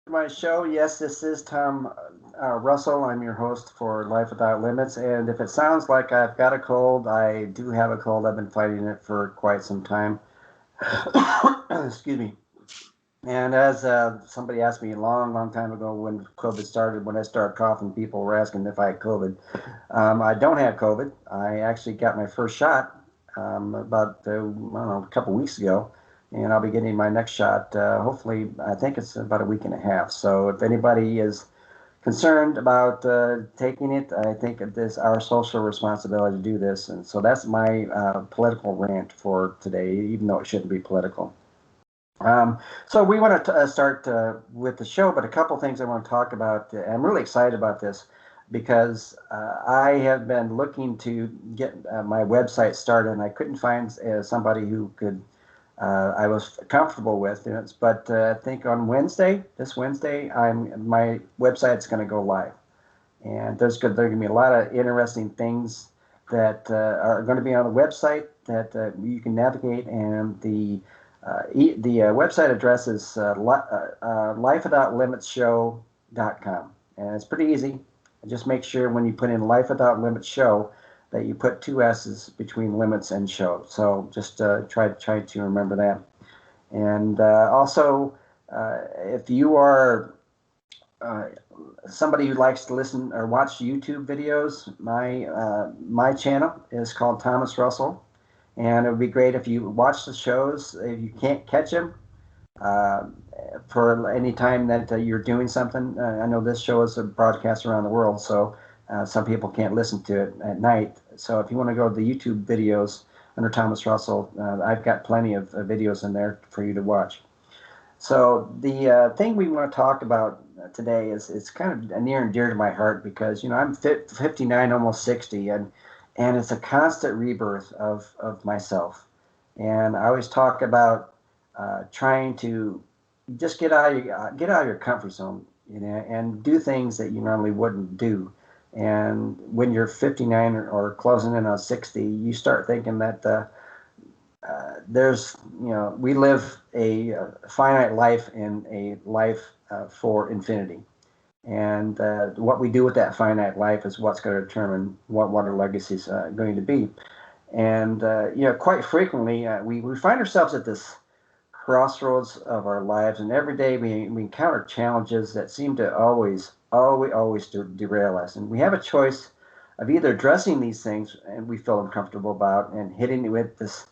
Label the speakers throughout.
Speaker 1: My show. Yes, this is Tom Russell. I'm your host for Life Without Limits. And if it sounds like I've got a cold, I do have a cold. I've been fighting it for quite some time. Excuse me. And as somebody asked me a long, long time ago when COVID started, when I started coughing, people were asking if I had COVID. I don't have COVID. I actually got my first shot about, I don't know, a couple weeks ago, and I'll be getting my next shot. Hopefully, I think it's about a week and a half. So if anybody is concerned about taking it, I think it is our social responsibility to do this. And so that's my political rant for today, even though it shouldn't be political. So we want to start with the show, but a couple things I want to talk about. I'm really excited about this because I have been looking to get my website started, and I couldn't find somebody who could I was comfortable with. But I think on Wednesday, this Wednesday, my website's going to go live, and there going to be a lot of interesting things that are going to be on the website that you can navigate, and the website address is lifewithoutlimitsshow.com, and it's pretty easy. Just make sure when you put in Life Without Limits Show that you put two S's between limits and show. So just try to remember that. And also, if you are uh, somebody who likes to listen or watch YouTube videos, my channel is called Thomas Russell, and it would be great if you watch the shows. If you can't catch them uh, for any time that you're doing something, I know this show is broadcast around the world, so some people can't listen to it at night. So if you want to go to the YouTube videos under Thomas Russell, I've got plenty of videos in there for you to watch. So the thing we want to talk about today is it's kind of near and dear to my heart because I'm 59, almost 60, and it's a constant rebirth of myself. And I always talk about trying to just get out of your comfort zone, and do things that you normally wouldn't do. And when you're 59 or closing in on 60, you start thinking that there's, we live a finite life and a life for infinity. And what we do with that finite life is what's going to determine what our legacy is going to be. And, quite frequently, we find ourselves at this crossroads of our lives, and every day we encounter challenges that seem to always derail us. And we have a choice of either addressing these things and we feel uncomfortable about and hitting it with this,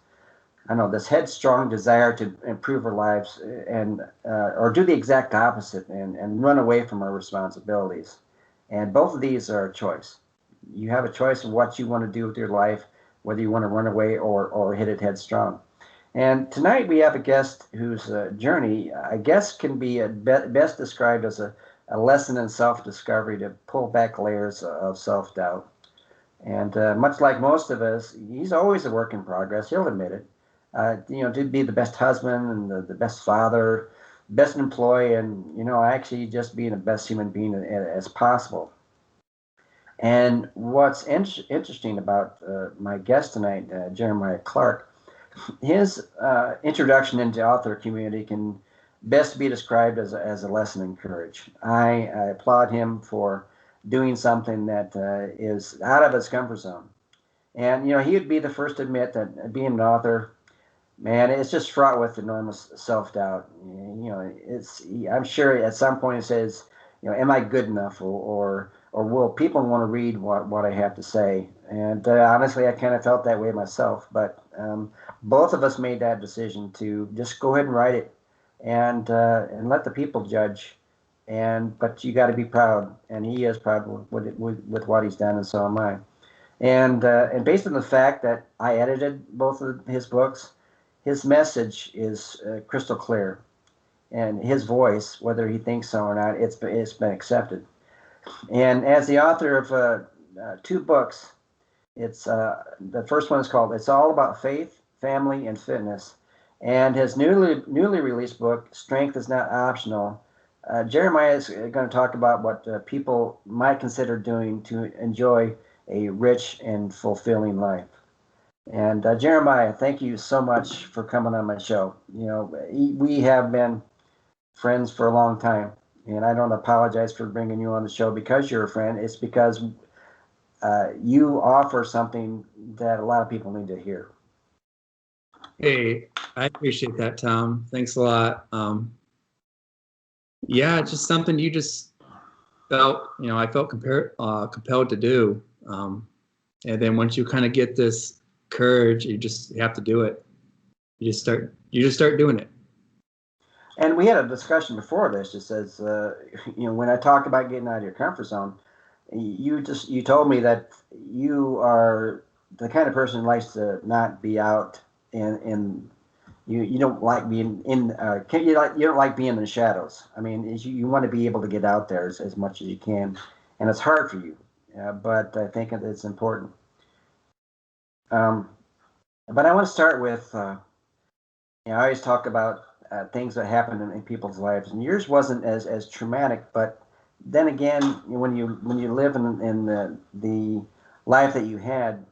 Speaker 1: I know, this headstrong desire to improve our lives, and or do the exact opposite and run away from our responsibilities. And both of these are a choice. You have a choice of what you want to do with your life, whether you want to run away or hit it headstrong. And tonight we have a guest whose journey, I guess, can be best described as a lesson in self-discovery to pull back layers of self-doubt. And much like most of us, he's always a work in progress. He'll admit it. To be the best husband and the best father, best employee, and actually just being the best human being as possible. And what's interesting about my guest tonight, Jeremiah Clark, his introduction into the author community can best be described as a lesson in courage. I applaud him for doing something that is out of his comfort zone. And he would be the first to admit that being an author, man, it's just fraught with enormous self-doubt. I'm sure at some point he says, am I good enough, or will people want to read what I have to say? And honestly, I kind of felt that way myself. But both of us made that decision to just go ahead and write it, and let the people judge. But you got to be proud, and he is proud with what he's done, and so am I. And based on the fact that I edited both of his books, his message is crystal clear, and his voice, whether he thinks so or not, it's been accepted. And as the author of two books, it's the first one is called "It's All About Faith, Family, and Fitness," and his newly released book, "Strength is Not Optional." Jeremiah is going to talk about what people might consider doing to enjoy a rich and fulfilling life. And Jeremiah, thank you so much for coming on my show. We have been friends for a long time, And I don't apologize for bringing you on the show because you're a friend. It's because you offer something that a lot of people need to hear.
Speaker 2: Hey, I appreciate that, Tom. Thanks a lot. Yeah, it's just something you just felt, I felt compelled to do. And then once you kind of get this courage, you have to do it. You just start doing it.
Speaker 1: And we had a discussion before this that says, when I talked about getting out of your comfort zone, you told me that you are the kind of person who likes to not be out in you don't like being in you don't like being in the shadows. I mean, you want to be able to get out there as much as you can, and it's hard for you, but I think it's important. But I want to start with I always talk about things that happen in people's lives, and yours wasn't as traumatic. But then again, when you live in the life that you had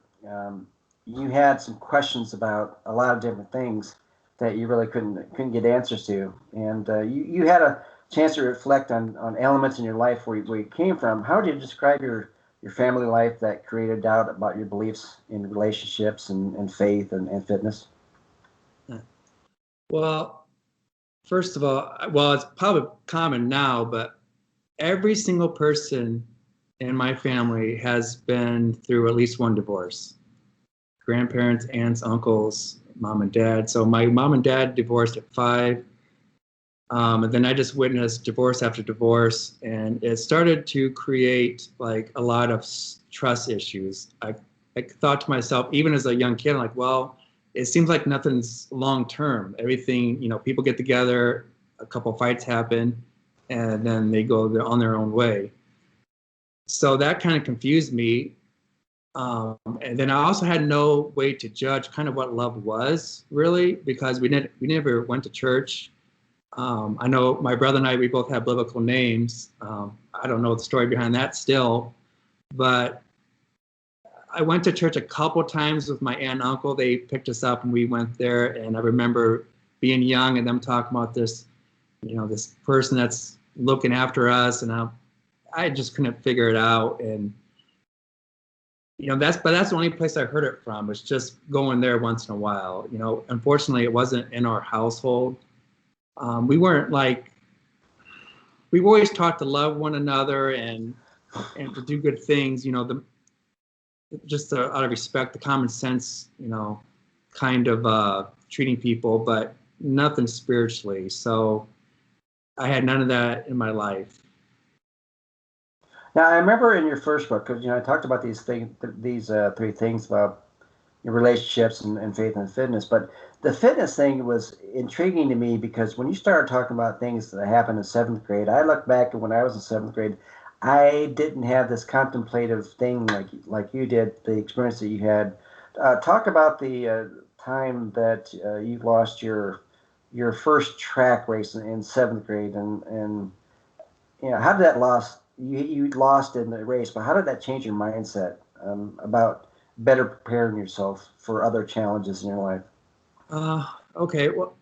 Speaker 1: some questions about a lot of different things that you really couldn't get answers to, and you had a chance to reflect on elements in your life where you came from. How would you describe your family life that created doubt about your beliefs in relationships and faith and fitness?
Speaker 2: Well, first of all, it's probably common now, but every single person in my family has been through at least one divorce. Grandparents, aunts, uncles, mom and dad. So my mom and dad divorced at 5. And then I just witnessed divorce after divorce, and it started to create like a lot of trust issues. I thought to myself, even as a young kid, I'm like, well, it seems like nothing's long term. Everything, people get together, a couple fights happen, and then they go on their own way. So that kind of confused me. And then I also had no way to judge kind of what love was really, because we never went to church. I know my brother and I, we both have biblical names. I don't know the story behind that still, but I went to church a couple times with my aunt and uncle. They picked us up and we went there. And I remember being young and them talking about this, this person that's looking after us. And I just couldn't figure it out. And, that's the only place I heard it from, was just going there once in a while. Unfortunately, it wasn't in our household. We weren't like, we always taught to love one another and to do good things, just out of respect, the common sense, kind of treating people, but nothing spiritually. So I had none of that in my life.
Speaker 1: Now, I remember in your first book, because I talked about these 3 things about your relationships and faith and fitness, but the fitness thing was intriguing to me because when you started talking about things that happened in 7th grade, I look back at when I was in 7th grade, I didn't have this contemplative thing like you did, the experience that you had. Talk about the time that you lost your first track race in 7th grade, and how did that loss you lost in the race, but how did that change your mindset about better preparing yourself for other challenges in your life?
Speaker 2: Okay. Well,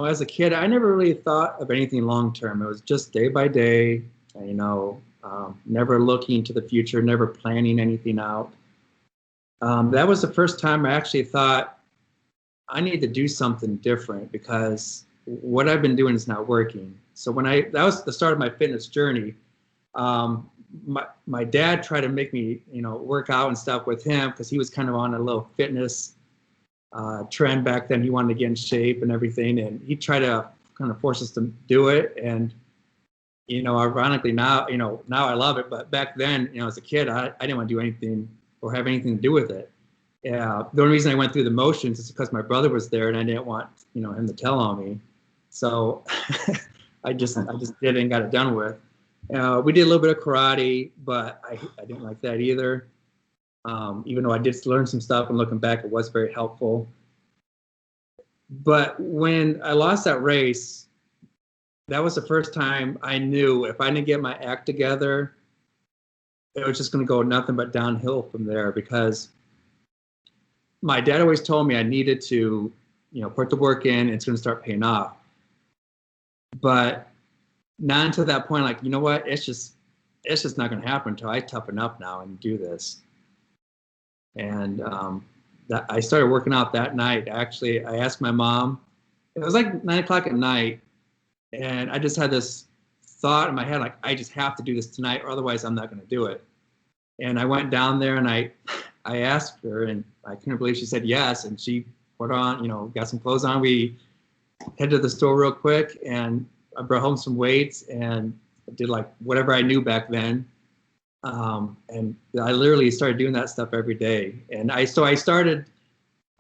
Speaker 2: as a kid, I never really thought of anything long term. It was just day by day, never looking to the future, never planning anything out. That was the first time I actually thought I need to do something different because what I've been doing is not working. So that was the start of my fitness journey. My dad tried to make me, work out and stuff with him because he was kind of on a little fitness trend back then. He wanted to get in shape and everything, and he tried to kind of force us to do it. And ironically now I love it, but back then, as a kid, I didn't want to do anything or have anything to do with it. Yeah, the only reason I went through the motions is because my brother was there and I didn't want him to tell on me. So I just did it and got it done with. We did a little bit of karate, but I didn't like that either. Even though I did learn some stuff, and looking back, it was very helpful. But when I lost that race, that was the first time I knew if I didn't get my act together, it was just going to go nothing but downhill from there, because my dad always told me I needed to, put the work in, and it's going to start paying off. But not until that point, like, you know what, it's just not going to happen until I toughen up now and do this. And that I started working out that night. Actually, I asked my mom. It was like 9 o'clock at night, and I just had this thought in my head, like, I just have to do this tonight, or otherwise I'm not going to do it. And I went down there and I asked her, and I couldn't believe she said yes. And she put on, got some clothes on. We headed to the store real quick, and I brought home some weights and did like whatever I knew back then. And I literally started doing that stuff every day. And I started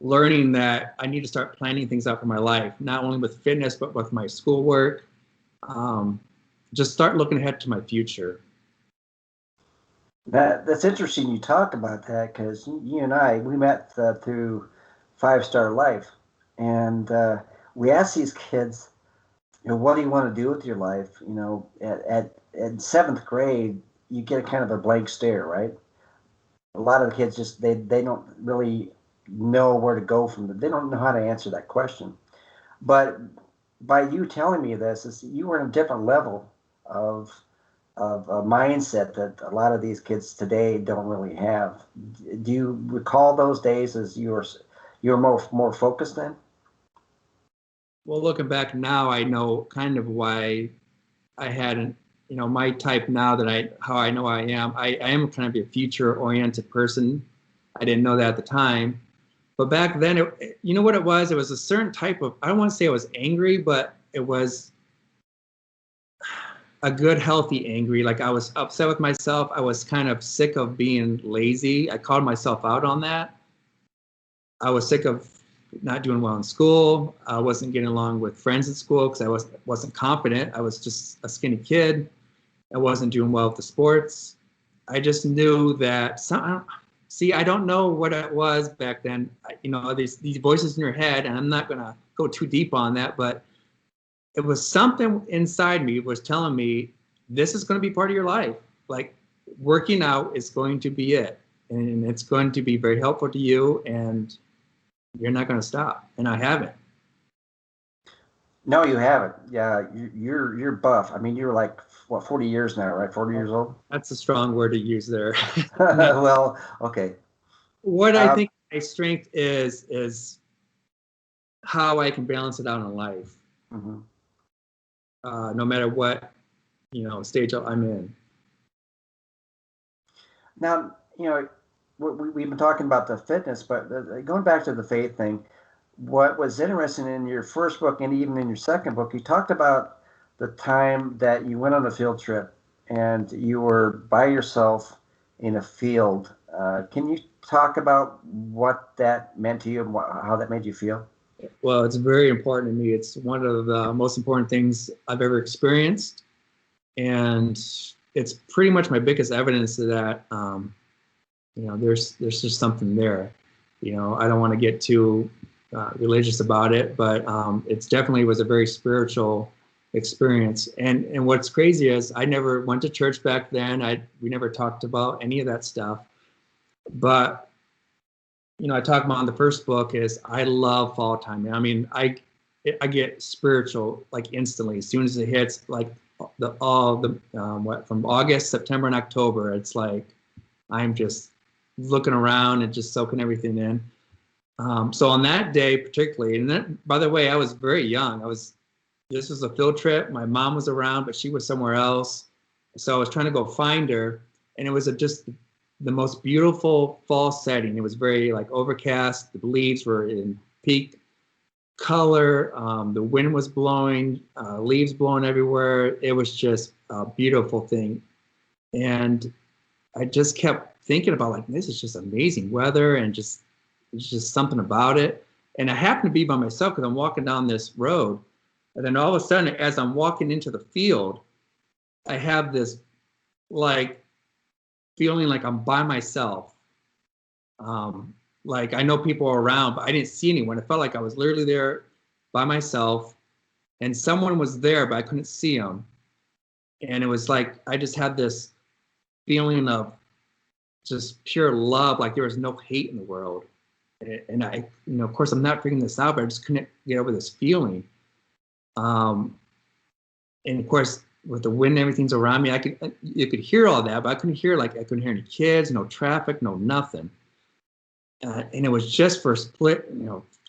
Speaker 2: learning that I need to start planning things out for my life, not only with fitness, but with my schoolwork. Just start looking ahead to my future.
Speaker 1: That's interesting you talk about that, because you and I, we met through 5-Star Life. And we asked these kids, what do you want to do with your life? At 7th grade, you get kind of a blank stare, right? A lot of the kids just, they don't really know where to go from they don't know how to answer that question. But by you telling me this, you were in a different level of a mindset that a lot of these kids today don't really have. Do you recall those days as you were more focused then?
Speaker 2: Well, looking back now, I know kind of why I hadn't, my type now that how I know I am. I am kind of a future-oriented person. I didn't know that at the time. But back then, you know what it was? It was a certain type of, I don't want to say I was angry, but it was a good, healthy angry. Like, I was upset with myself. I was kind of sick of being lazy. I called myself out on that. I was sick of not doing well in school. I wasn't getting along with friends at school because I wasn't confident. I was just a skinny kid. I wasn't doing well with the sports. I just knew that I don't know what it was back then. These voices in your head, and I'm not going to go too deep on that, but it was something inside me was telling me this is going to be part of your life. Like, working out is going to be it, and it's going to be very helpful to you, and you're not going to stop. And I haven't.
Speaker 1: No, you haven't. Yeah, you're buff. I mean, you're like, what, 40 years now, right? 40 years old?
Speaker 2: That's a strong word to use there.
Speaker 1: Well, okay.
Speaker 2: What I think my strength is how I can balance it out in life.
Speaker 1: Mm-hmm.
Speaker 2: No matter what, stage I'm in.
Speaker 1: Now, we've been talking about the fitness, but going back to the faith thing, what was interesting in your first book and even in your second book, you talked about the time that you went on a field trip and you were by yourself in a field. Can you talk about what that meant to you and how that made you feel?
Speaker 2: Well, it's very important to me. It's one of the most important things I've ever experienced. And it's pretty much my biggest evidence of that. There's just something there. I don't want to get too religious about it, but it's definitely was a very spiritual experience. And what's crazy is I never went to church back then. We never talked about any of that stuff. But I talk about in the first book is I love fall time. I mean, I get spiritual like instantly as soon as it hits like from August, September, and October. It's like I'm just looking around and just soaking everything in. So on that day particularly, and then, by the way, I was very young. This was a field trip. My mom was around, but she was somewhere else. So I was trying to go find her, and it was just the most beautiful fall setting. It was very like overcast. The leaves were in peak color. The wind was blowing, leaves blowing everywhere. It was just a beautiful thing. And I just kept thinking about like, this is just amazing weather and it's just something about it. And I happened to be by myself because I'm walking down this road. And then all of a sudden, as I'm walking into the field, I have this like feeling like I'm by myself. Like I know people are around, but I didn't see anyone. It felt like I was literally there by myself and someone was there, but I couldn't see them. And it was like, I just had this feeling of just pure love. Like there was no hate in the world. And I, of course I'm not figuring this out, but I just couldn't get over this feeling. And of course, with the wind and everything's around me, you could hear all that, but I couldn't hear any kids, no traffic, no nothing. And it was just for a split,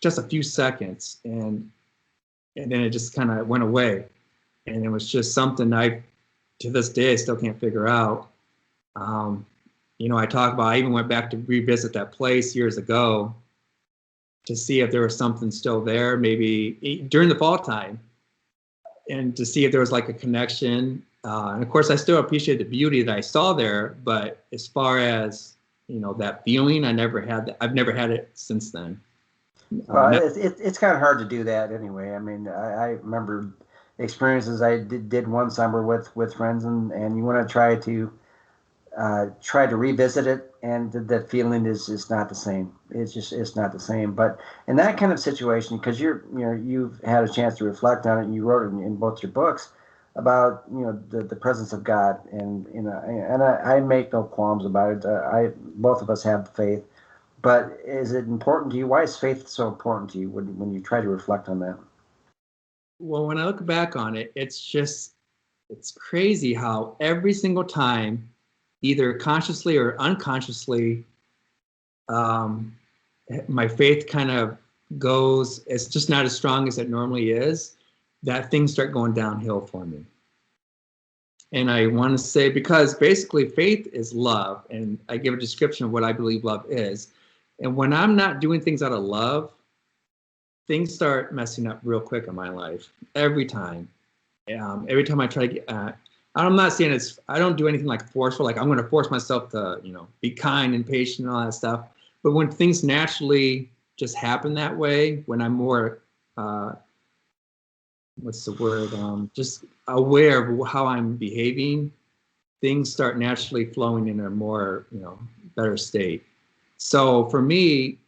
Speaker 2: just a few seconds, and then it just kind of went away. And it was just something to this day, I still can't figure out. I talk about, I even went back to revisit that place years ago to see if there was something still there, maybe during the fall time, and to see if there was like a connection. And of course, I still appreciate the beauty that I saw there, but as far as, that feeling, I never had that. I've never had it since then.
Speaker 1: It's kind of hard to do that anyway. I mean, I remember experiences I did one summer with friends, and you want to try to revisit it, and the feeling is not the same. It's not the same. But in that kind of situation, because you've had a chance to reflect on it, and you wrote it in both your books about the presence of God, and I make no qualms about it. Both of us have faith. But is it important to you? Why is faith so important to you when you try to reflect on that?
Speaker 2: Well, when I look back on it, it's crazy how every single time, either consciously or unconsciously, my faith kind of goes, it's just not as strong as it normally is, that things start going downhill for me. And I want to say, because basically faith is love, and I give a description of what I believe love is. And when I'm not doing things out of love, things start messing up real quick in my life, every time. Every time I try to get, I'm not saying I don't do anything like forceful, like I'm going to force myself to, be kind and patient and all that stuff. But when things naturally just happen that way, when I'm more, what's the word, just aware of how I'm behaving, things start naturally flowing in a more, better state. So for me,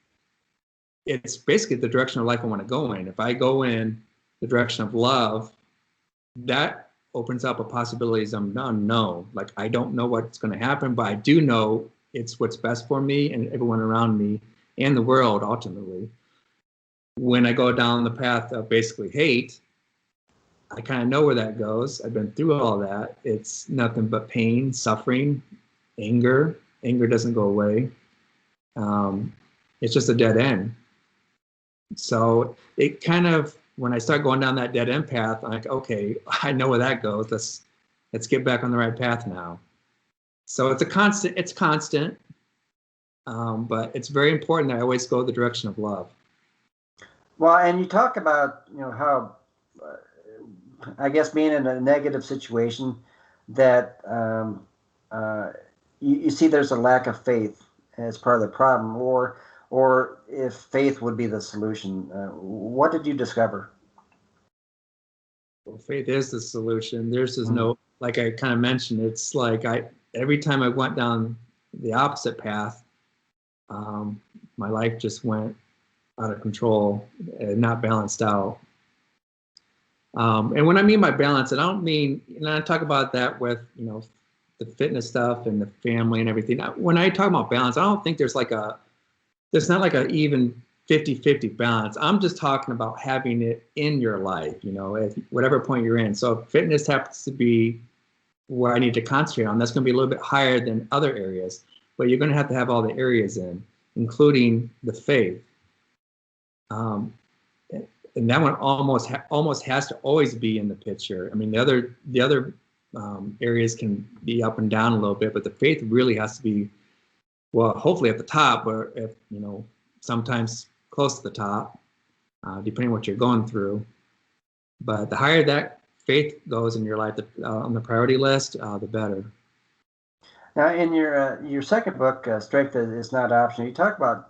Speaker 2: it's basically the direction of life I want to go in. If I go in the direction of love, that opens up a possibilities I'm unknown. Like, I don't know what's going to happen, but I do know it's what's best for me and everyone around me and the world ultimately. When I go down the path of basically hate, I kind of know where that goes. I've been through all that. It's nothing but pain, suffering, anger. Anger doesn't go away. It's just a dead end. So it kind of, when I start going down that dead end path, I'm like, okay, I know where that goes. Let's get back on the right path now. So it's constant, but it's very important that I always go the direction of love.
Speaker 1: Well, and you talk about, how, I guess, being in a negative situation, that you see there's a lack of faith as part of the problem, or if faith would be the solution. What did you discover?
Speaker 2: Well, faith is the solution. There's just no, like I kind of mentioned, it's like every time I went down the opposite path, my life just went out of control and not balanced out. And when I mean by balance, I don't mean, and I talk about that with, the fitness stuff and the family and everything. When I talk about balance, I don't think there's not like a even 50-50 balance. I'm just talking about having it in your life, at whatever point you're in. So if fitness happens to be where I need to concentrate on, that's going to be a little bit higher than other areas, but you're going to have all the areas in, including the faith. And that one almost has to always be in the picture. I mean, the other areas can be up and down a little bit, but the faith really has to be, well, hopefully at the top, or if, sometimes close to the top, depending on what you're going through. But the higher that faith goes in your life, on the priority list, the better.
Speaker 1: Now, in your second book, Strength is Not Optional, you talk about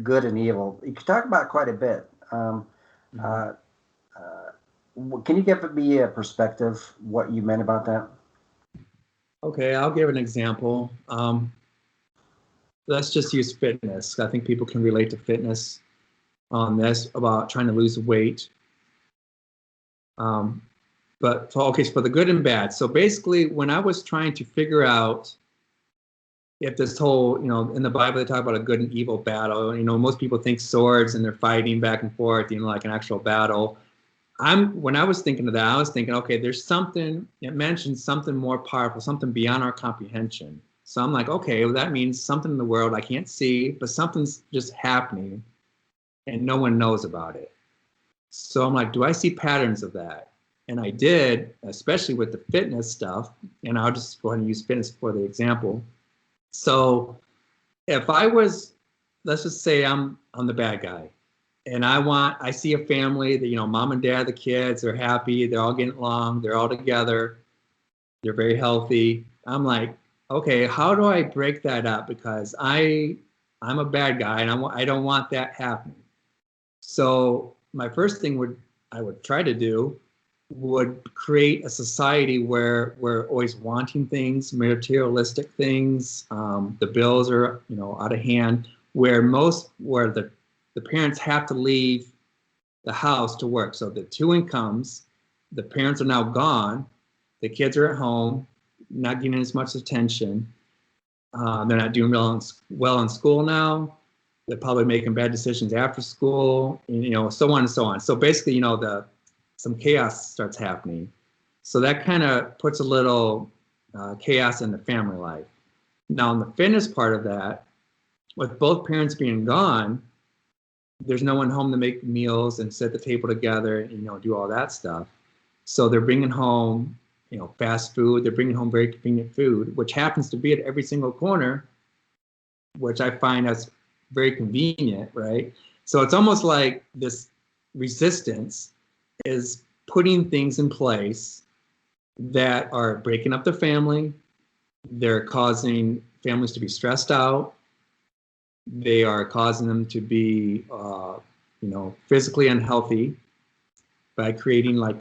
Speaker 1: good and evil. You talk about quite a bit. Can you give me a perspective what you meant about that?
Speaker 2: Okay, I'll give an example. Let's just use fitness. I think people can relate to fitness on this, about trying to lose weight. But for the good and bad. So basically, when I was trying to figure out if this whole, in the Bible, they talk about a good and evil battle. Most people think swords and they're fighting back and forth, like an actual battle. when I was thinking of that, I was thinking, okay, there's something, it mentions something more powerful, something beyond our comprehension. So I'm like, okay, well, that means something in the world I can't see, but something's just happening and no one knows about it. So I'm like, do I see patterns of that? And I did, especially with the fitness stuff. And I'll just go ahead and use fitness for the example. So if I was, let's just say I'm the bad guy, and I see a family that, mom and dad, the kids, they're happy, they're all getting along, they're all together, they're very healthy. I'm like, okay, how do I break that up? Because I'm a bad guy, and I don't want that happening. So my first thing I would try to do would create a society where we're always wanting things, materialistic things. The bills are, out of hand. Where the parents have to leave the house to work. So the two incomes, the parents are now gone. The kids are at home, not getting as much attention. They're not doing well in school now. They're probably making bad decisions after school, and, so on and so on. So basically, some chaos starts happening. So that kind of puts a little chaos in the family life. Now, in the fitness part of that, with both parents being gone, there's no one home to make meals and set the table together and, do all that stuff. So they're bringing home, fast food. They're bringing home very convenient food, which happens to be at every single corner, which I find as very convenient, right? So it's almost like this resistance is putting things in place that are breaking up the family. They're causing families to be stressed out. They are causing them to be, physically unhealthy by creating like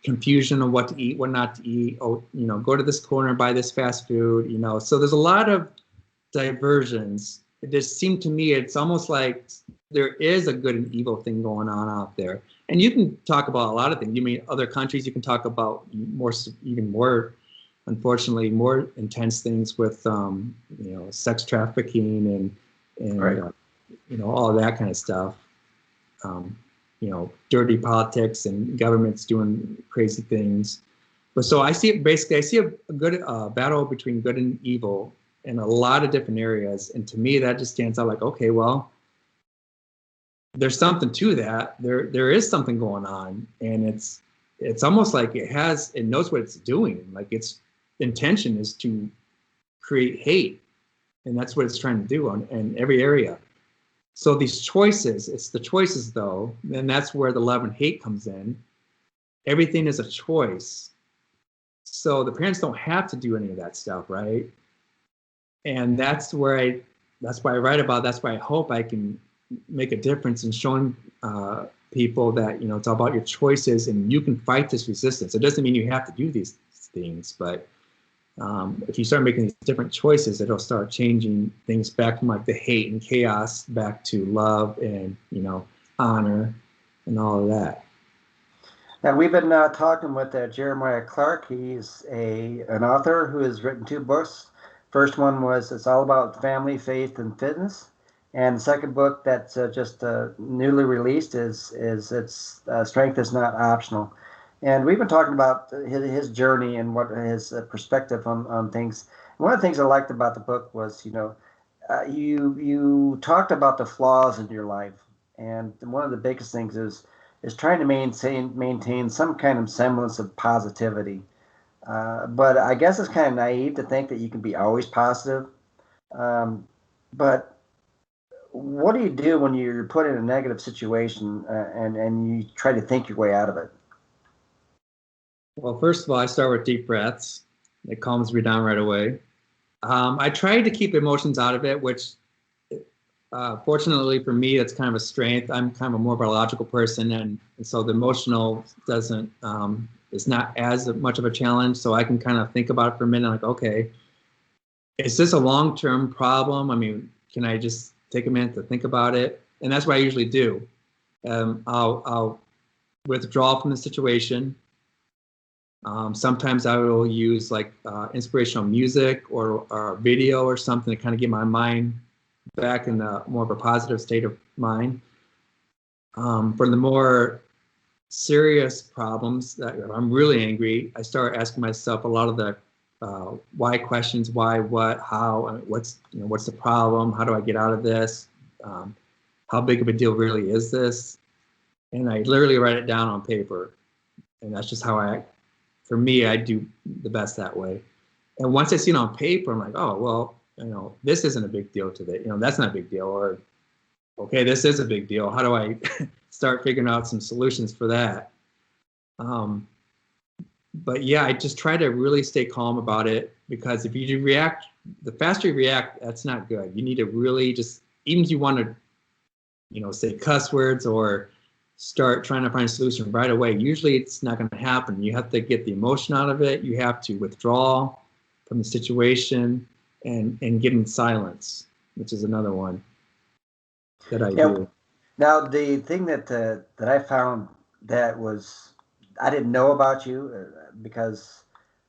Speaker 2: confusion on what to eat, what not to eat. Oh, go to this corner, buy this fast food. So there's a lot of diversions. It just seemed to me it's almost like there is a good and evil thing going on out there. And you can talk about a lot of things. You mean other countries, you can talk about even more, unfortunately, more intense things with, sex trafficking and
Speaker 1: Right.
Speaker 2: all of that kind of stuff. Dirty politics and governments doing crazy things. But so I see a good battle between good and evil in a lot of different areas. And to me, that just stands out like, okay, well, there's something to that. There is something going on, and it's almost like it knows what it's doing. Like its intention is to create hate, and that's what it's trying to do in every area. So these choices, it's the choices though, and that's where the love and hate comes in. Everything is a choice. So the parents don't have to do any of that stuff, right? And that's why I write about. That's why I hope I can make a difference in showing people that it's all about your choices, and you can fight this resistance. It doesn't mean you have to do these things, but if you start making these different choices, it'll start changing things back from like the hate and chaos back to love and honor and all of that.
Speaker 1: Now we've been talking with Jeremiah Clark. He's an author who has written 2 books. First one was It's All About Family, Faith, and Fitness. And the second book that's just newly released is It's Strength is Not Optional. And we've been talking about his journey and what his perspective on things. One of the things I liked about the book was, you talked about the flaws in your life. And one of the biggest things is trying to maintain some kind of semblance of positivity. But I guess it's kind of naive to think that you can be always positive. But what do you do when you're put in a negative situation and you try to think your way out of it?
Speaker 2: Well, first of all, I start with deep breaths. It calms me down right away. I try to keep emotions out of it, which fortunately for me, that's kind of a strength. I'm kind of a more biological person, and so the emotional doesn't is not as much of a challenge. So I can kind of think about it for a minute, like, okay, is this a long-term problem? I mean, can I just take a minute to think about it? And that's what I usually do. I'll withdraw from the situation. Sometimes I will use like inspirational music or video or something to kind of get my mind back in more of a positive state of mind. For the more serious problems, that if I'm really angry, I start asking myself a lot of the why questions: why, what, how, what's the problem? How do I get out of this? Um, how big of a deal really is this? And I literally write it down on paper, and that's just how for me, I do the best that way. And once I see it on paper, I'm like, oh well, this isn't a big deal today. That's not a big deal, or okay, this is a big deal. How do I start figuring out some solutions for that? But yeah, I just try to really stay calm about it, because if you react, the faster you react, that's not good. You need to really just, even if you want to, say cuss words or start trying to find a solution right away, usually it's not going to happen. You have to get the emotion out of it. You have to withdraw from the situation and get in silence, which is another one that I do.
Speaker 1: Now, the thing that I found that was I didn't know about you because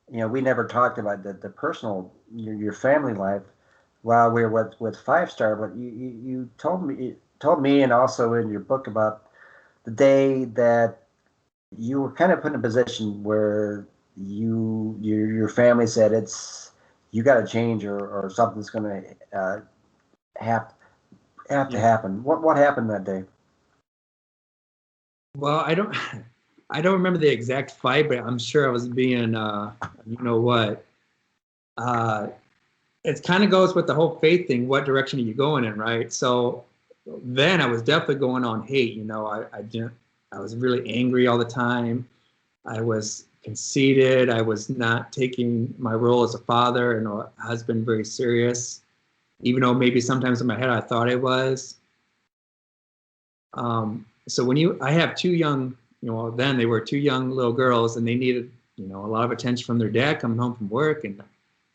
Speaker 1: we never talked about the personal your family life while we were with Five Star, but you told me and also in your book about the day that you were kind of put in a position where your family said you got to change, or something's going to have to happen. What happened that day?
Speaker 2: Well, I don't remember the exact fight, but I'm sure I was being, you know what? It kind of goes with the whole faith thing. What direction are you going in, right? So then I was definitely going on hate. I was really angry all the time. I was conceited. I was not taking my role as a father and a husband very serious, even though maybe sometimes in my head I thought I was. So I have two young, then they were two young little girls, and they needed, a lot of attention from their dad coming home from work. And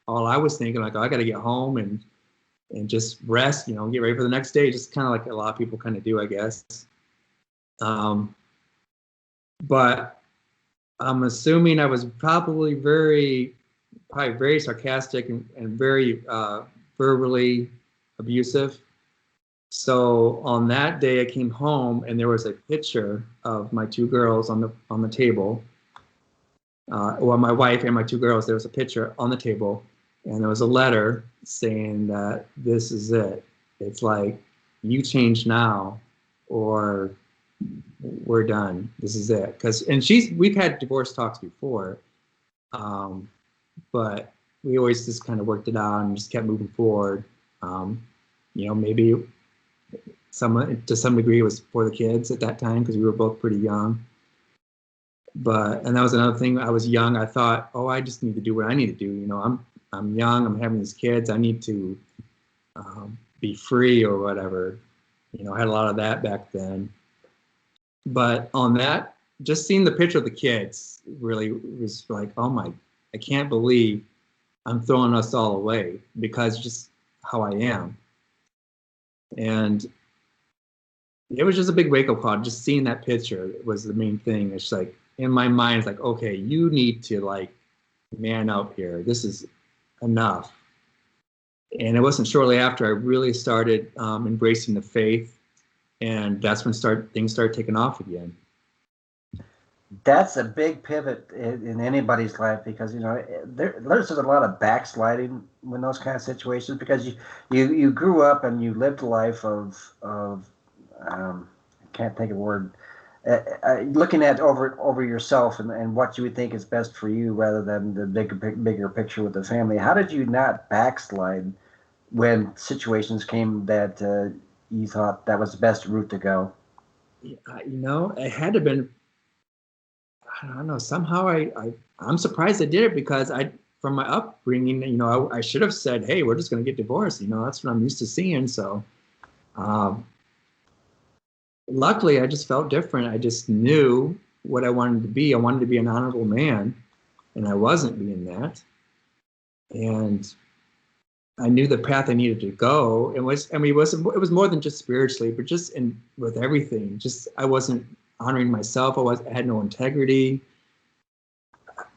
Speaker 2: all I was thinking, like, oh, I got to get home and just rest, get ready for the next day, just kind of like a lot of people kind of do, I guess. But I'm assuming I was probably very sarcastic and very verbally abusive. So on that day, I came home and there was a picture of my two girls on the table. Well, my wife and my two girls. There was a picture on the table, and there was a letter saying that this is it. It's like, you change now, or we're done. This is it. We've had divorce talks before, but we always just kind of worked it out and just kept moving forward. Maybe to some degree it was for the kids at that time, because we were both pretty young. And that was another thing. I was young. I thought, oh, I just need to do what I need to do. I'm young. I'm having these kids. I need to be free or whatever. I had a lot of that back then. But on that, just seeing the picture of the kids really was like, oh I can't believe I'm throwing us all away because just how I am. And it was just a big wake-up call. Just seeing that picture was the main thing. It's like, in my mind, it's like, okay, you need to like man up here. This is enough. And it wasn't shortly after I really started embracing the faith, and that's when things started taking off again.
Speaker 1: That's a big pivot in anybody's life, because there's a lot of backsliding in those kind of situations, because you grew up and you lived a life of I can't think of a word, looking at over yourself and what you would think is best for you rather than the bigger picture with the family. How did you not backslide when situations came that you thought that was the best route to go?
Speaker 2: It had to have been, I don't know, somehow I'm surprised I did it, because from my upbringing, I should have said, hey, we're just going to get divorced. That's what I'm used to seeing. So luckily, I just felt different. I just knew what I wanted to be. I wanted to be an honorable man, and I wasn't being that. And I knew the path I needed to go. It was more than just spiritually, but just with everything. Just I wasn't honoring myself. I had no integrity.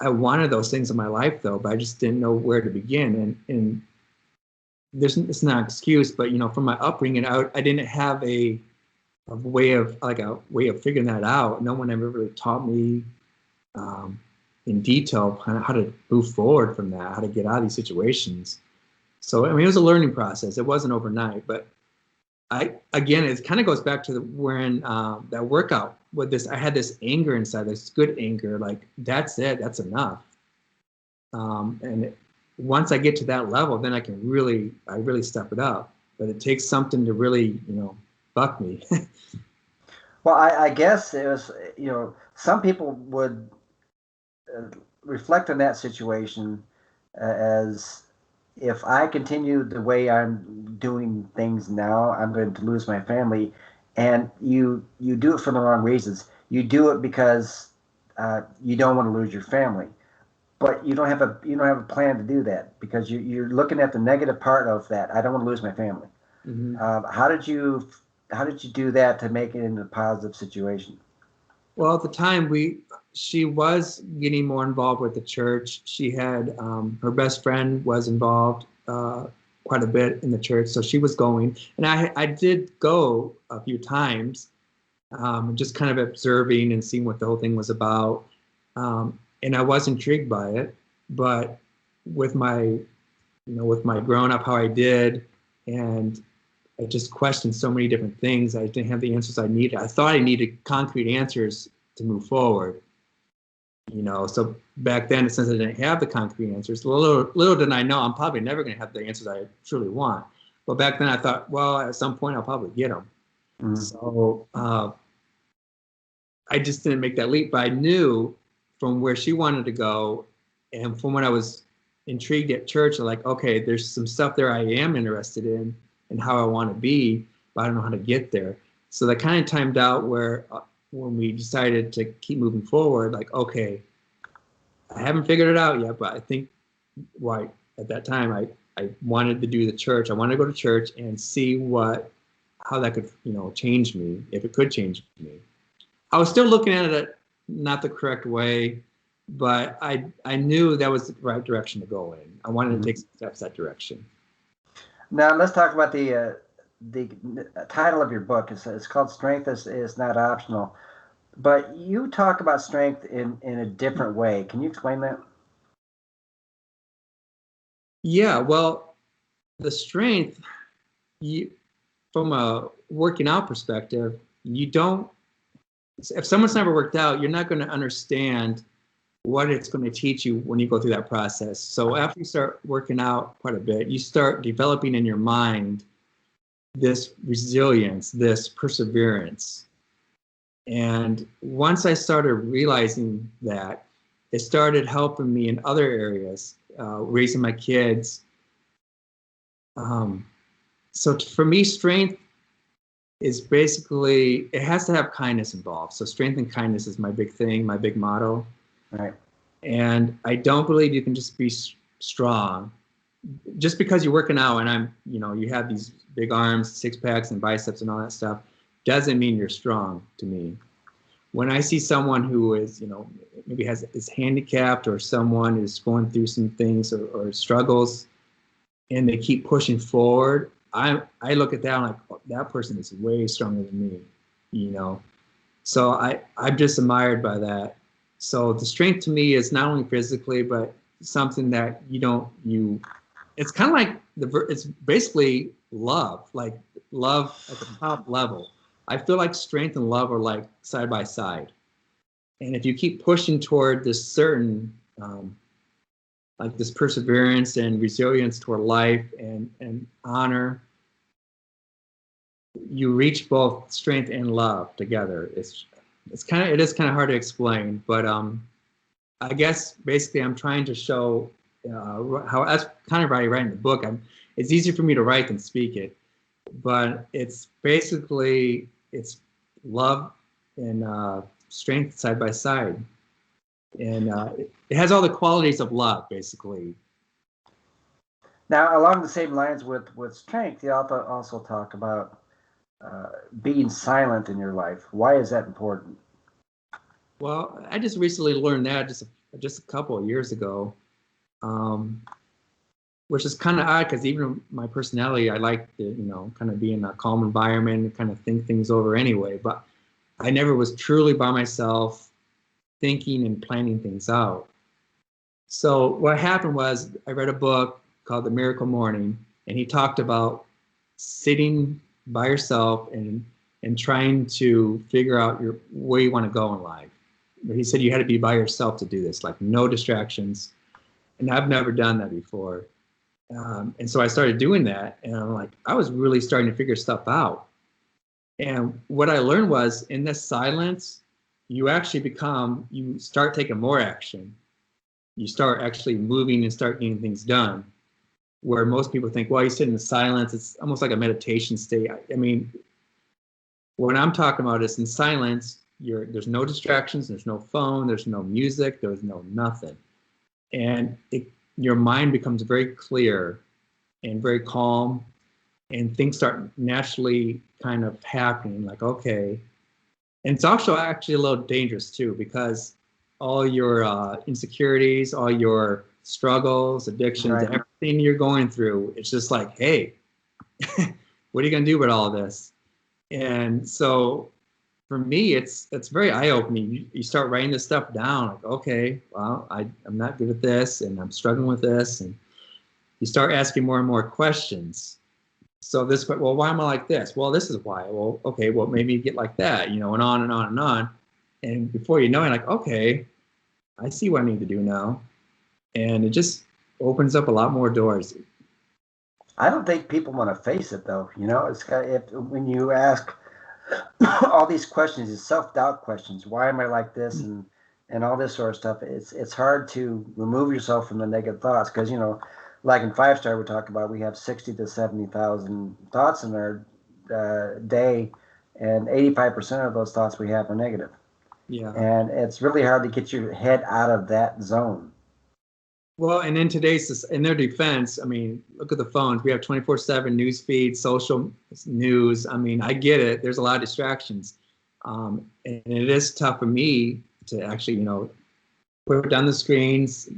Speaker 2: I wanted those things in my life, though, but I just didn't know where to begin. And it's not an excuse, but from my upbringing, I didn't have a a way of figuring that out. No one ever really taught me in detail how to move forward from that, how to get out of these situations. So I mean, it was a learning process. It wasn't overnight, but again, it kind of goes back to when that workout with this. I had this anger inside, this good anger, like that's it, that's enough. And once I get to that level, then I really step it up. But it takes something to really, buck me.
Speaker 1: Well, I guess it was, some people would reflect on that situation as, if I continue the way I'm doing things now, I'm going to lose my family. And you do it for the wrong reasons. You do it because you don't want to lose your family, but you don't have a plan to do that, because you're looking at the negative part of that. I don't want to lose my family.
Speaker 2: Mm-hmm.
Speaker 1: How did you do that to make it into a positive situation?
Speaker 2: Well, at the time, she was getting more involved with the church. She had her best friend was involved quite a bit in the church, so she was going, and I did go a few times, just kind of observing and seeing what the whole thing was about, and I was intrigued by it. But with my growing up, how I did, and I just questioned so many different things. I didn't have the answers I needed. I thought I needed concrete answers to move forward. So back then, since I didn't have the concrete answers, little did I know I'm probably never going to have the answers I truly want. But back then I thought, well, at some point I'll probably get them.
Speaker 1: Mm-hmm.
Speaker 2: So I just didn't make that leap. But I knew from where she wanted to go, and from when I was intrigued at church, like, okay, there's some stuff there I am interested in and how I want to be, but I don't know how to get there. So that kind of timed out where when we decided to keep moving forward, like, okay, I haven't figured it out yet, but I think why at that time I wanted to do the church. I wanted to go to church and see how that could, change me, if it could change me. I was still looking at it not the correct way, but I knew that was the right direction to go in. I wanted to take steps that direction.
Speaker 1: Now let's talk about the title of your book. It's called "Strength is Not Optional," but you talk about strength in a different way. Can you explain that?
Speaker 2: Yeah, well, the strength, from a working out perspective, you don't. If someone's never worked out, you're not going to understand what it's going to teach you when you go through that process. So after you start working out quite a bit, you start developing in your mind this resilience, this perseverance. And once I started realizing that, it started helping me in other areas, raising my kids. So for me, strength is basically, it has to have kindness involved. So strength and kindness is my big thing, my big motto.
Speaker 1: Right.
Speaker 2: And I don't believe you can just be strong. Just because you're working out and you have these big arms, six packs and biceps and all that stuff, doesn't mean you're strong to me. When I see someone who is, maybe is handicapped, or someone is going through some things or struggles, and they keep pushing forward, I look at that and like, oh, that person is way stronger than me, So I'm just admired by that. So the strength to me is not only physically, but something that it's kind of like it's basically love at the top level. I feel like strength and love are like side by side. And if you keep pushing toward this certain, like this perseverance and resilience toward life and honor, you reach both strength and love together. It is kind of hard to explain, but I guess basically I'm trying to show how, that's kind of why I write in the book. It's easier for me to write than speak it, but it's basically love and strength side by side, and it has all the qualities of love basically.
Speaker 1: Now, along the same lines with strength, you also talk about being silent in your life. Why is that important?
Speaker 2: Well, I just recently learned that just a couple of years ago. which is kind of odd because even my personality, I like to, kind of be in a calm environment and kind of think things over anyway. But I never was truly by myself thinking and planning things out. So what happened was I read a book called The Miracle Morning, and he talked about sitting by yourself and trying to figure out where you want to go in life. But he said you had to be by yourself to do this, like no distractions. And I've never done that before. And so I started doing that, and I'm like, I was really starting to figure stuff out. And what I learned was in this silence, you start taking more action. You start actually moving and start getting things done. Where most people think, well, you sit in silence, it's almost like a meditation state. I mean, what I'm talking about is in silence, there's no distractions, there's no phone, there's no music, there's no nothing. And your mind becomes very clear and very calm, and things start naturally kind of happening, like, okay. And it's also actually a little dangerous too, because all your insecurities, all your struggles, addictions,
Speaker 1: Right.
Speaker 2: everything you're going through, it's just like, hey, what are you going to do with all of this? And so for me, it's very eye-opening. You start writing this stuff down, like, okay, well, I'm not good at this, and I'm struggling with this, and you start asking more and more questions. So well, why am I like this? Well, this is why. Well, okay, well, maybe you get like that, and on and on and on. And before you know it, like, okay, I see what I need to do now. And it just opens up a lot more doors.
Speaker 1: I don't think people want to face it, though. When you ask all these questions, these self-doubt questions, why am I like this, and all this sort of stuff, it's hard to remove yourself from the negative thoughts, because like in 5-star we talk about, we have 60 to 70,000 thoughts in our day, and 85% of those thoughts we have are negative.
Speaker 2: Yeah.
Speaker 1: And it's really hard to get your head out of that zone.
Speaker 2: Well, and in their defense, I mean, look at the phones. We have 24/7 news feeds, social news. I mean, I get it. There's a lot of distractions. And it is tough for me to actually, put down the screens,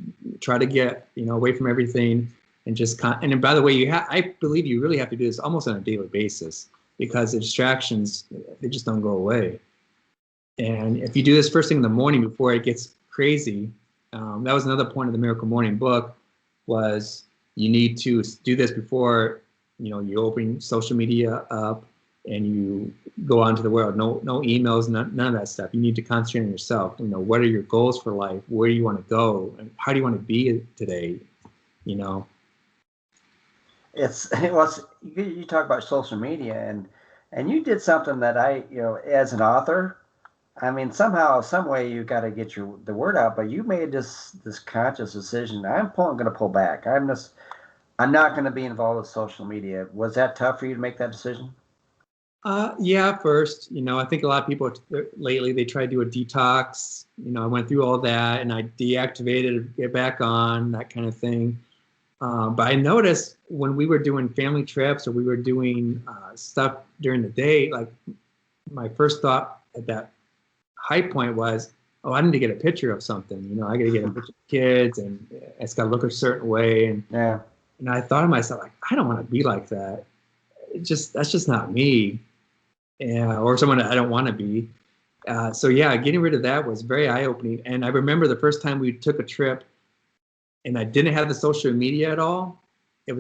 Speaker 2: try to get, away from everything, and and by the way, I believe you really have to do this almost on a daily basis, because the distractions, they just don't go away. And if you do this first thing in the morning before it gets crazy, that was another point of the Miracle Morning book, was you need to do this before, you open social media up and you go out into the world. No emails, none of that stuff. You need to concentrate on yourself. What are your goals for life? Where do you want to go? And how do you want to be today?
Speaker 1: You talk about social media, and you did something that as an author, I mean, somehow, some way, you got to get the word out. But you made this conscious decision. I'm going to pull back. I'm not going to be involved with social media. Was that tough for you to make that decision?
Speaker 2: Yeah, first, I think a lot of people lately, they try to do a detox. I went through all that, and I deactivated, get back on, that kind of thing. But I noticed when we were doing family trips, or we were doing stuff during the day, like my first thought at that high point was, oh, I need to get a picture of something. I got to get a picture of kids, and it's got to look a certain way. And
Speaker 1: yeah.
Speaker 2: And I thought to myself, like, I don't want to be like that. That's just not me. Or someone that I don't want to be. So yeah, getting rid of that was very eye-opening. And I remember the first time we took a trip, and I didn't have the social media at all. It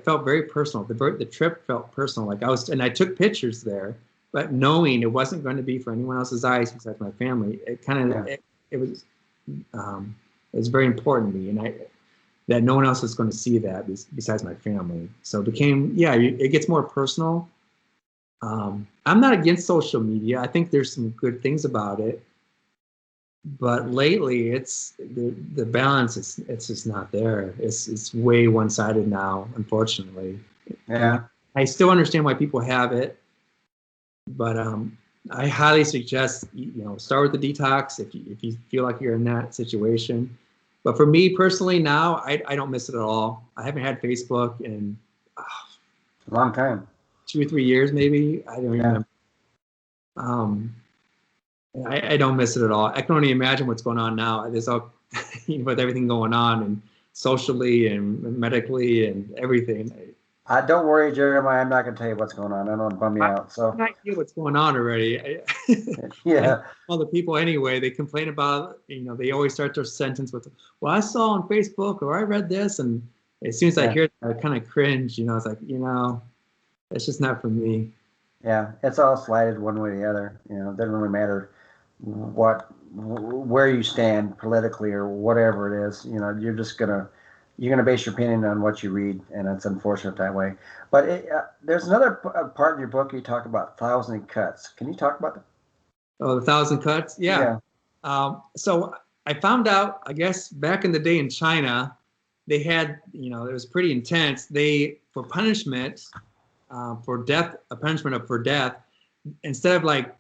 Speaker 2: felt very personal. The trip felt personal. Like I took pictures there, but knowing it wasn't going to be for anyone else's eyes besides my family, it was very important to me, and that no one else was going to see that besides my family. So it gets more personal. I'm not against social media. I think there's some good things about it, but lately it's the balance. It's just not there. It's way one-sided now, unfortunately.
Speaker 1: Yeah.
Speaker 2: I still understand why people have it, but I highly suggest start with the detox if you feel like you're in that situation. But for me personally now, I don't miss it at all. I haven't had Facebook in
Speaker 1: a long time,
Speaker 2: 2 or 3 years maybe. I don't remember. I don't miss it at all. I can only imagine what's going on now. There's all with everything going on, and socially and medically and everything.
Speaker 1: Don't worry, Jeremiah. I'm not going to tell you what's going on. I don't want to bum you out. So
Speaker 2: I idea what's going on already.
Speaker 1: yeah.
Speaker 2: All the people anyway, they complain about, they always start their sentence with, well, I saw on Facebook or I read this. And as soon as I hear it, I kind of cringe, it's like, it's just not for me.
Speaker 1: Yeah, it's all slighted one way or the other. It doesn't really matter where you stand politically or whatever it is. You're gonna base your opinion on what you read, and it's unfortunate that way. But there's another part in your book you talk about 1,000 cuts. Can you talk about that?
Speaker 2: Oh, the 1,000 cuts? Yeah. So I found out, I guess, back in the day in China, they had, it was pretty intense. For punishment, for death, a punishment for death, instead of like,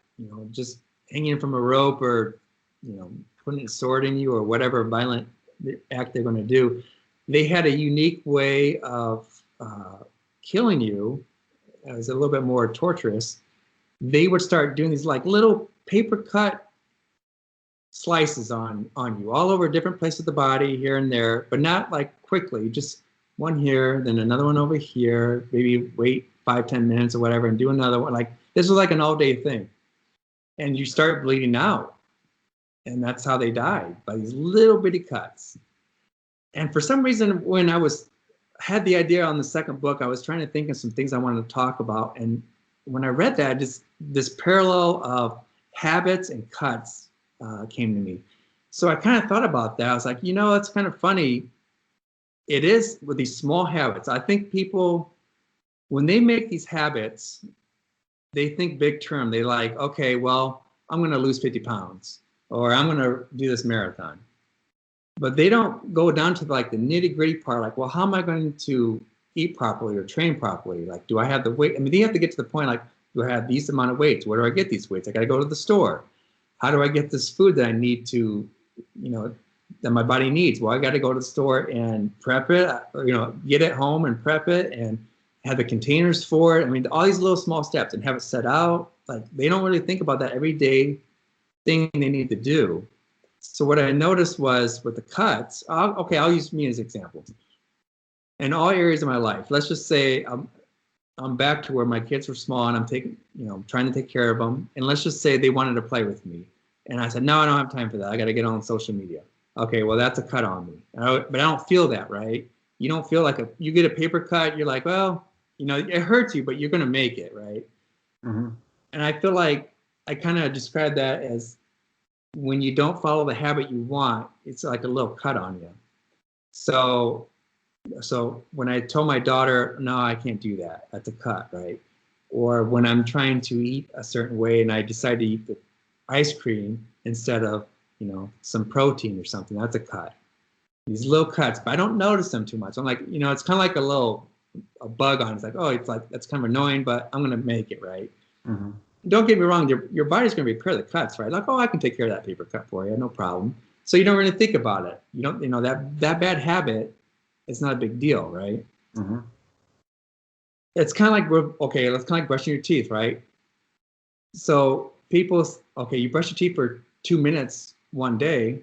Speaker 2: just hanging from a rope or, putting a sword in you or whatever violent act they're going to do, they had a unique way of killing you. It was a little bit more torturous. They would start doing these like little paper cut slices on you all over different places of the body here and there, but not like quickly, just one here, then another one over here, maybe wait 5-10 minutes or whatever and do another one. Like this was like an all-day thing. And you start bleeding out. And that's how they died, by these little bitty cuts. And for some reason, when I had the idea on the second book, I was trying to think of some things I wanted to talk about. And when I read that, just this parallel of habits and cuts came to me. So I kind of thought about that. I was like, it's kind of funny. It is with these small habits. I think people, when they make these habits, they think big term. They like, okay, well, I'm going to lose 50 pounds or I'm going to do this marathon. But they don't go down to like the nitty gritty part. Like, well, how am I going to eat properly or train properly? Like, do I have the weight? I mean, you have to get to the point, like, do I have these amount of weights? Where do I get these weights? I got to go to the store. How do I get this food that I need to, that my body needs? Well, I got to go to the store and prep it, or, get it home and prep it and have the containers for it. I mean, all these little small steps and have it set out. Like, they don't really think about that everyday thing they need to do. So what I noticed was with the cuts, I'll use me as an example. In all areas of my life, let's just say I'm back to where my kids were small and I'm trying to take care of them. And let's just say they wanted to play with me. And I said, no, I don't have time for that. I got to get on social media. Okay, well, that's a cut on me. But I don't feel that, right? You don't feel like you get a paper cut, you're like, well, it hurts you, but you're going to make it, right?
Speaker 1: Mm-hmm.
Speaker 2: And I feel like I kind of describe that as when you don't follow the habit you want, it's like a little cut on you. So when I told my daughter, no, I can't do that, that's a cut, right? Or when I'm trying to eat a certain way and I decide to eat the ice cream instead of, some protein or something, that's a cut. These little cuts, but I don't notice them too much. I'm like, it's kind of like a bug on it. It's like, oh, it's like, that's kind of annoying, but I'm going to make it, right? Mm-hmm. Don't get me wrong, your body's going to repair the cuts, right? Like, oh, I can take care of that paper cut for you, no problem. So you don't really think about it. You don't, that bad habit, it's not a big deal, right? Mm-hmm. It's kind of like, okay, let's kind of like brushing your teeth, right? So you brush your teeth for 2 minutes one day,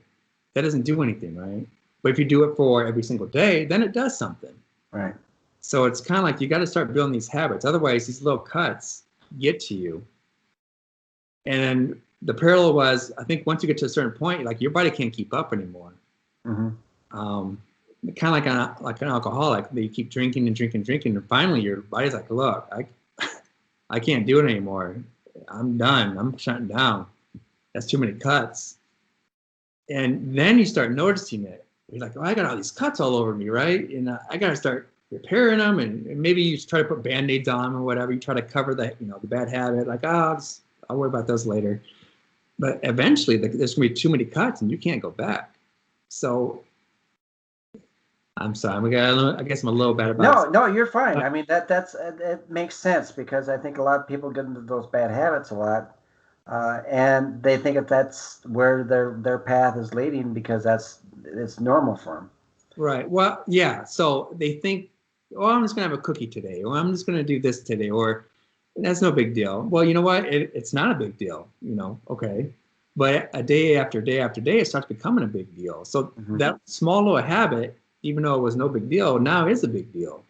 Speaker 2: that doesn't do anything, right? But if you do it for every single day, then it does something.
Speaker 1: Right.
Speaker 2: So it's kind of like you got to start building these habits. Otherwise, these little cuts get to you. And the parallel was, I think once you get to a certain point, like your body can't keep up anymore. Mm-hmm. Kind of like an alcoholic, you keep drinking and drinking and drinking, and finally your body's like, look, I can't do it anymore. I'm done. I'm shutting down. That's too many cuts. And then you start noticing it. You're like, oh, I got all these cuts all over me, right? And I got to start repairing them. And maybe you try to put Band-Aids on them or whatever. You try to cover the bad habit. Like, I'll worry about those later. But eventually, there's going to be too many cuts, and you can't go back. So, I'm sorry. I guess I'm a little bad about it.
Speaker 1: No, you're fine. I mean, it makes sense because I think a lot of people get into those bad habits a lot. And they think that's where their path is leading because it's normal for them.
Speaker 2: Right. Well, yeah. So they think, oh, I'm just going to have a cookie today, or I'm just going to do this today, or that's no big deal. Well, you know what? It's not a big deal, okay. But a day after day after day, it starts becoming a big deal. So that small little habit even though it was no big deal, now is a big deal.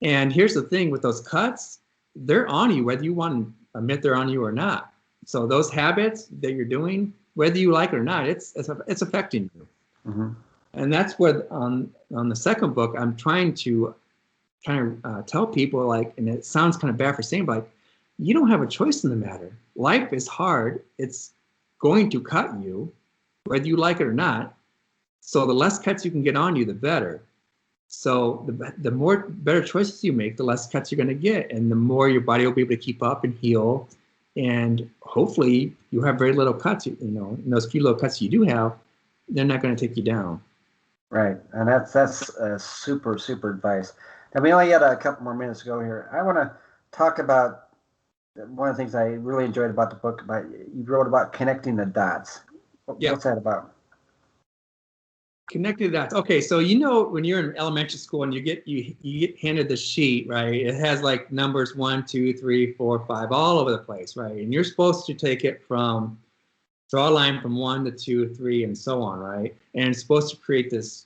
Speaker 2: And here's the thing with those cuts, they're on you whether you want to admit they're on you or not. So those habits that you're doing, whether you like it or not, it's affecting you.
Speaker 1: Mm-hmm.
Speaker 2: And that's what on the second book, I'm trying to kind of tell people, like, and it sounds kind of bad for saying, but like, you don't have a choice in the matter. Life is hard. It's going to cut you, whether you like it or not. So the less cuts you can get on you, the better. So the more better choices you make, the less cuts you're going to get, and the more your body will be able to keep up and heal. And hopefully you have very little cuts, you know, and those few little cuts you do have, they're not going to take you down.
Speaker 1: Right, and that's super advice. And we only got a couple more minutes to go here. I want to talk about one of the things I really enjoyed about the book. About you wrote about connecting the dots. What's that about?
Speaker 2: Connected dots. Okay, so you know when you're in elementary school and you get handed the sheet, right? It has like numbers 1, 2, 3, 4, 5 all over the place, right? And you're supposed to take it from draw a line from 1 to 2, 3, and so on, right? And it's supposed to create this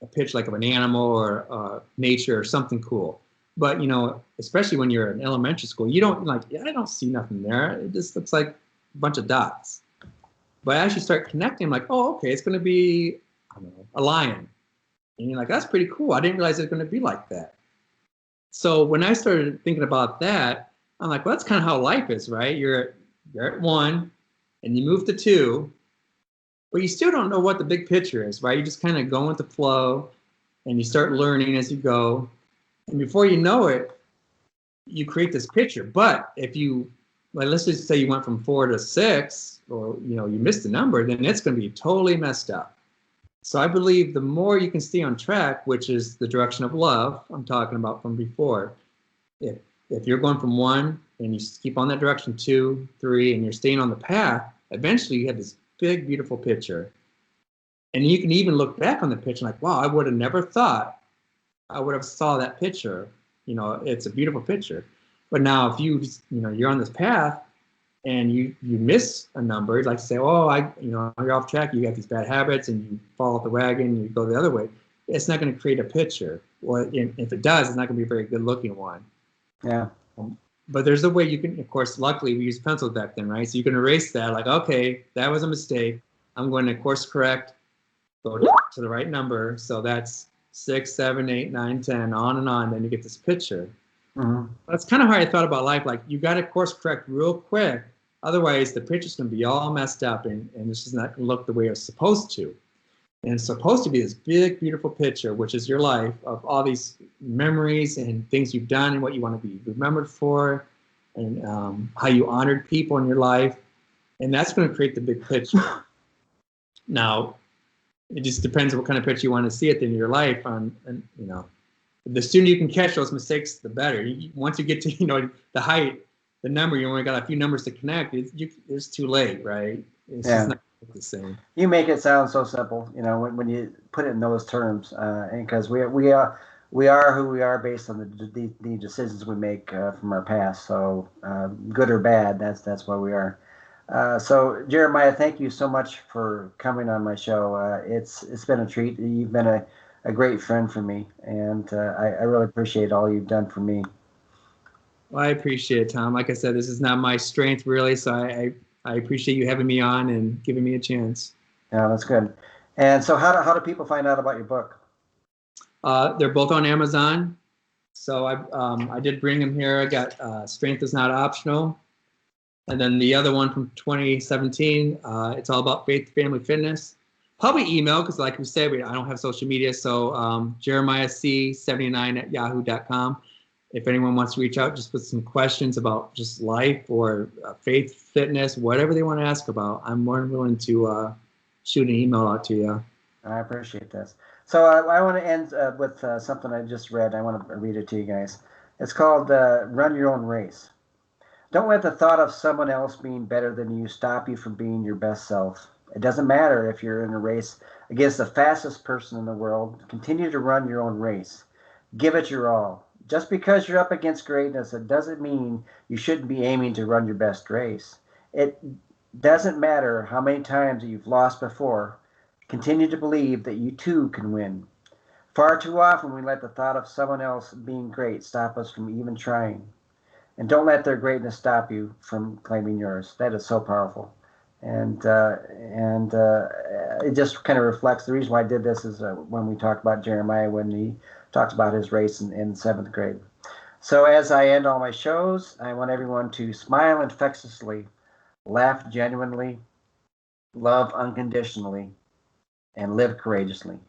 Speaker 2: a picture like of an animal or nature or something cool. But you know, especially when you're in elementary school, you don't like, I don't see nothing there. It just looks like a bunch of dots. But as you start connecting, I'm like, oh, okay, it's going to be, I don't know, a lion. And you're like, that's pretty cool. I didn't realize it was going to be like that. So when I started thinking about that, I'm like, well, that's kind of how life is, right? You're at 1 and you move to 2, but you still don't know what the big picture is, right? You just kind of go with the flow and you start learning as you go. And before you know it, you create this picture. But if you, like, let's just say you went from 4 to 6, or, you know, you missed a number, then it's going to be totally messed up. So I believe the more you can stay on track, which is the direction of love I'm talking about from before, if you're going from 1 and you keep on that direction, 2, 3, and you're staying on the path, eventually you have this big, beautiful picture. And you can even look back on the picture like, wow, I would have never thought I would have saw that picture. You know, it's a beautiful picture. But now if you're on this path and you miss a number, like say, oh, you're off track, you got these bad habits and you fall off the wagon and you go the other way, it's not going to create a picture. Or if it does, it's not going to be a very good looking one.
Speaker 1: Yeah.
Speaker 2: But there's a way you can, of course, luckily we used pencils back then, right? So you can erase that, like, okay, that was a mistake. I'm going to course correct, go to the right number. So that's 6, 7, 8, 9, 10, on and on. Then you get this picture. Mm-hmm. That's kind of how I thought about life. Like, you got to course correct real quick. Otherwise, the picture's going to be all messed up and it's just not going to look the way it's supposed to. And it's supposed to be this big, beautiful picture, which is your life, of all these memories and things you've done and what you want to be remembered for, and how you honored people in your life. And that's going to create the big picture. Now, it just depends on what kind of picture you want to see at the end of your life. And you know, the sooner you can catch those mistakes, the better. Once you get to, you know, the height, the number, you only got a few numbers to connect. It's too late, right? It's just not the same.
Speaker 1: You make it sound so simple, you know, when you put it in those terms, and because we are who we are based on the decisions we make from our past. So good or bad, that's why we are. So Jeremiah, thank you so much for coming on my show. It's been a treat. You've been a great friend for me, and I really appreciate all you've done for me.
Speaker 2: Well, I appreciate it, Tom. Like I said, this is not my strength really, so I appreciate you having me on and giving me a chance.
Speaker 1: Yeah, that's good. And so how do people find out about your book?
Speaker 2: They're both on Amazon. So I did bring them here. I got Strength is Not Optional. And then the other one from 2017, it's all about faith, family, fitness. Probably email, because like we said, I don't have social media. So jeremiahc79@yahoo.com. If anyone wants to reach out just with some questions about just life or faith, fitness, whatever they want to ask about, I'm more than willing to shoot an email out to you.
Speaker 1: I appreciate this. So I want to end with something I just read. I want to read it to you guys. It's called Run Your Own Race. Don't let the thought of someone else being better than you stop you from being your best self. It doesn't matter if you're in a race against the fastest person in the world. Continue to run your own race. Give it your all. Just because you're up against greatness, it doesn't mean you shouldn't be aiming to run your best race. It doesn't matter how many times you've lost before. Continue to believe that you too can win. Far too often we let the thought of someone else being great stop us from even trying. And don't let their greatness stop you from claiming yours. That is so powerful. And it just kind of reflects the reason why I did this is when we talked about Jeremiah, when he talks about his race in seventh grade. So as I end all my shows, I want everyone to smile infectiously, laugh genuinely, love unconditionally, and live courageously.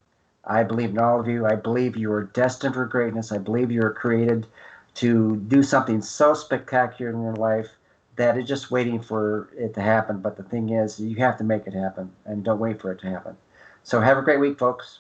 Speaker 1: I believe in all of you. I believe you are destined for greatness. I believe you are created to do something so spectacular in your life that it's just waiting for it to happen. But the thing is, you have to make it happen, and don't wait for it to happen. So have a great week, folks.